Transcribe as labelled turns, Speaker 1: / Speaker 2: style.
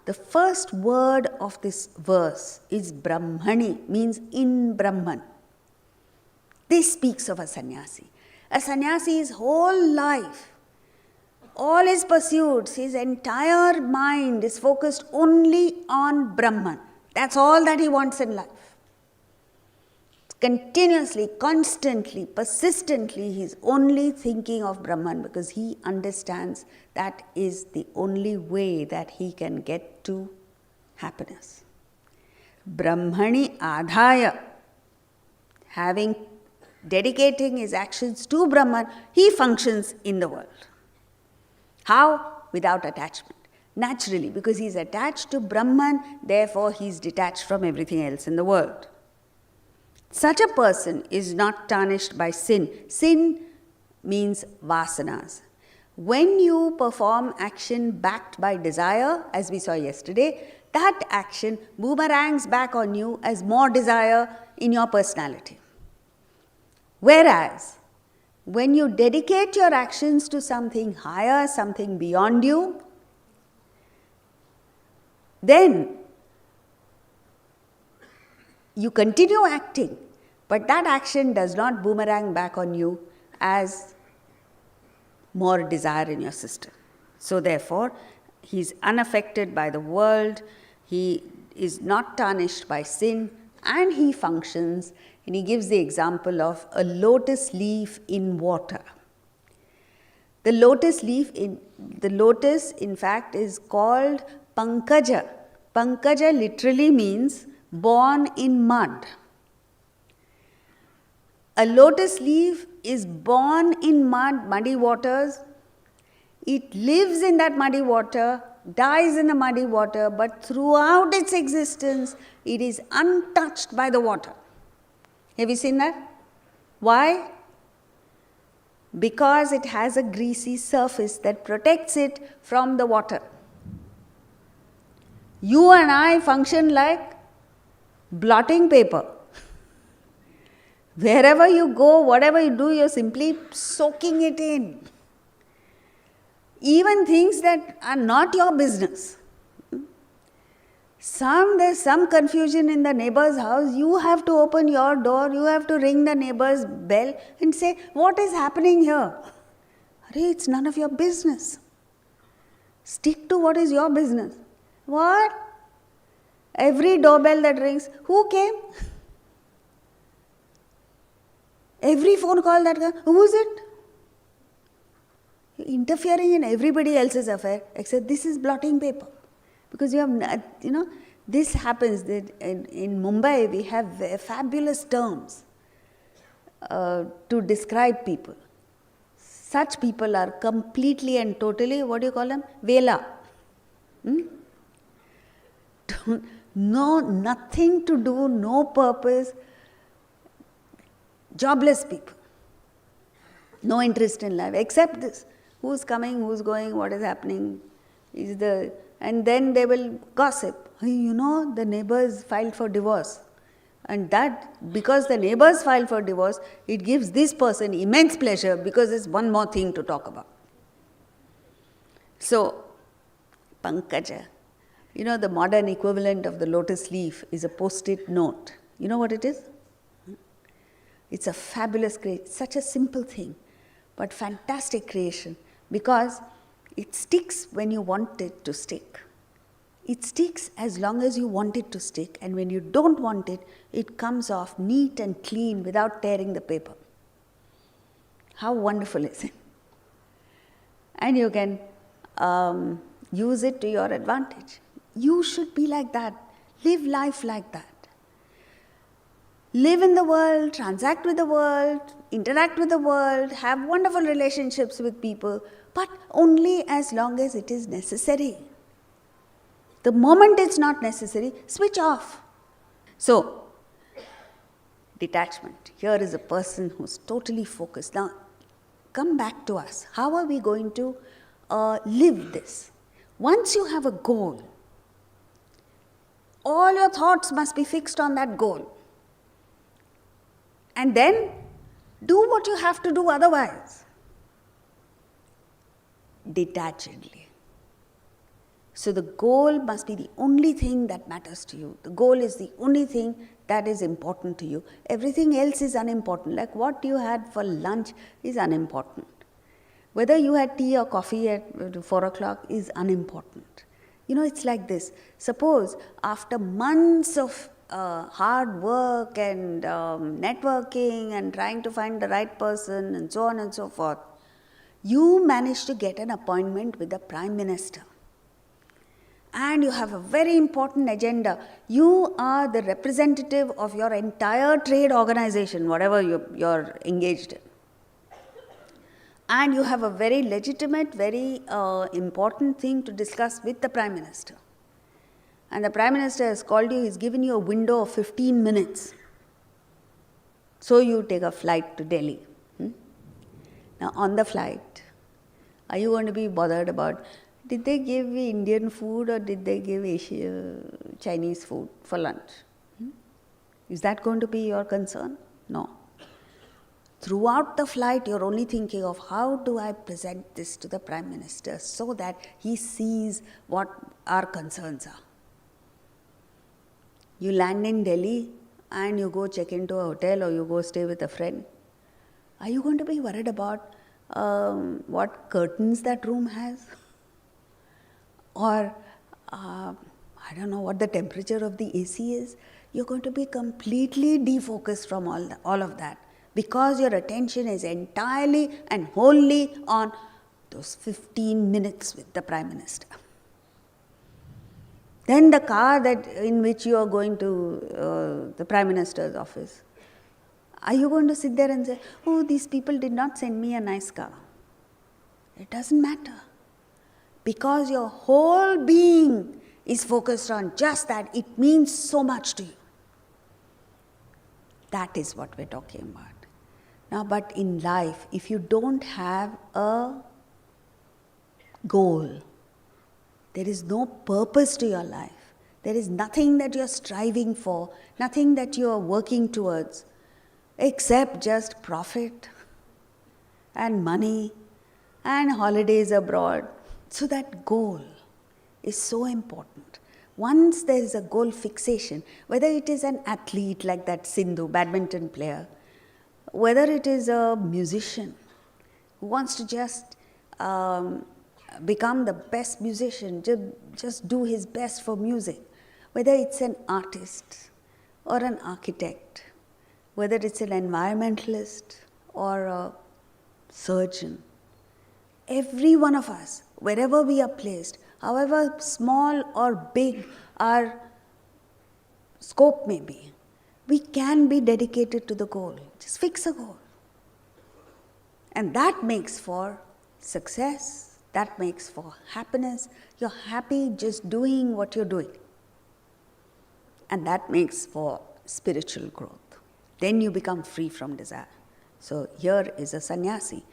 Speaker 1: The first word of this verse is Brahmani, means in Brahman. This speaks of a sannyasi. A sannyasi's whole life, all his pursuits, his entire mind is focused only on Brahman. That's all that he wants in life. Continuously, constantly, persistently, he's only thinking of Brahman because he understands that is the only way that he can get to happiness. Brahmani adhaya, dedicating his actions to Brahman, he functions in the world. How? Without attachment. Naturally, because he's attached to Brahman, therefore he's detached from everything else in the world. Such a person is not tarnished by sin. Sin means vasanas. When you perform action backed by desire, as we saw yesterday, that action boomerangs back on you as more desire in your personality. Whereas, when you dedicate your actions to something higher, something beyond you, then you continue acting, but that action does not boomerang back on you as more desire in your system. So therefore, he is unaffected by the world, he is not tarnished by sin, and he functions, and he gives the example of a lotus leaf in water. The lotus in fact is called Pankaja. Pankaja literally means born in mud. A lotus leaf is born in muddy waters. It lives in that muddy water, dies in the muddy water, but throughout its existence, it is untouched by the water. Have you seen that? Why? Because it has a greasy surface that protects it from the water. You and I function like blotting paper. Wherever you go, whatever you do, you're simply soaking it in. Even things that are not your business. There's some confusion in the neighbor's house. You have to open your door, you have to ring the neighbor's bell and say, what is happening here? It's none of your business. Stick to what is your business. What? Every doorbell that rings, who came? Every phone call that comes, who is it? You're interfering in everybody else's affair, except this is blotting paper. Because you have, this happens that in Mumbai we have fabulous terms to describe people. Such people are completely and totally, what do you call them? Vela. No, nothing to do, no purpose. Jobless people. No interest in life, except this. Who's coming, who's going, what is happening? And then they will gossip. The neighbors filed for divorce. And that, because the neighbors filed for divorce, it gives this person immense pleasure because there's one more thing to talk about. So, Pankaja. The modern equivalent of the lotus leaf is a post-it note. You know what it is? It's a fabulous creation, such a simple thing, but fantastic creation because it sticks when you want it to stick. It sticks as long as you want it to stick, and when you don't want it, it comes off neat and clean without tearing the paper. How wonderful is it? And you can use it to your advantage. You should be like that. Live life like that. Live in the world, transact with the world, interact with the world, have wonderful relationships with people, but only as long as it is necessary. The moment it's not necessary, switch off. So, detachment. Here is a person who's totally focused. Now, come back to us. How are we going to live this? Once you have a goal, all your thoughts must be fixed on that goal. And then, do what you have to do otherwise. Detachedly. So the goal must be the only thing that matters to you. The goal is the only thing that is important to you. Everything else is unimportant. Like what you had for lunch is unimportant. Whether you had tea or coffee at 4 o'clock is unimportant. It's like this. Suppose after months of hard work and networking and trying to find the right person and so on and so forth, you manage to get an appointment with the Prime Minister. And you have a very important agenda. You are the representative of your entire trade organization, whatever you're engaged in. And you have a very legitimate, very important thing to discuss with the Prime Minister. And the Prime Minister has called you, he's given you a window of 15 minutes. So you take a flight to Delhi. Now on the flight, are you going to be bothered about, did they give me Indian food or did they give Chinese food for lunch? Is that going to be your concern? No. Throughout the flight, you're only thinking of how do I present this to the Prime Minister so that he sees what our concerns are. You land in Delhi and you go check into a hotel or you go stay with a friend. Are you going to be worried about what curtains that room has? Or, I don't know what the temperature of the AC is. You're going to be completely defocused from all of that because your attention is entirely and wholly on those 15 minutes with the Prime Minister. Then the car in which you are going to the Prime Minister's office, are you going to sit there and say, oh, these people did not send me a nice car? It doesn't matter. Because your whole being is focused on just that. It means so much to you. That is what we're talking about. Now, but in life, if you don't have a goal, there is no purpose to your life. There is nothing that you're striving for, nothing that you are working towards, except just profit and money and holidays abroad. So that goal is so important. Once there is a goal fixation, whether it is an athlete like that Sindhu, badminton player, whether it is a musician who wants to just become the best musician, just do his best for music, whether it's an artist or an architect, whether it's an environmentalist or a surgeon, every one of us, wherever we are placed, however small or big our scope may be, we can be dedicated to the goal. Just fix a goal. And that makes for success, that makes for happiness. You're happy just doing what you're doing. And that makes for spiritual growth. Then you become free from desire. So here is a sannyasi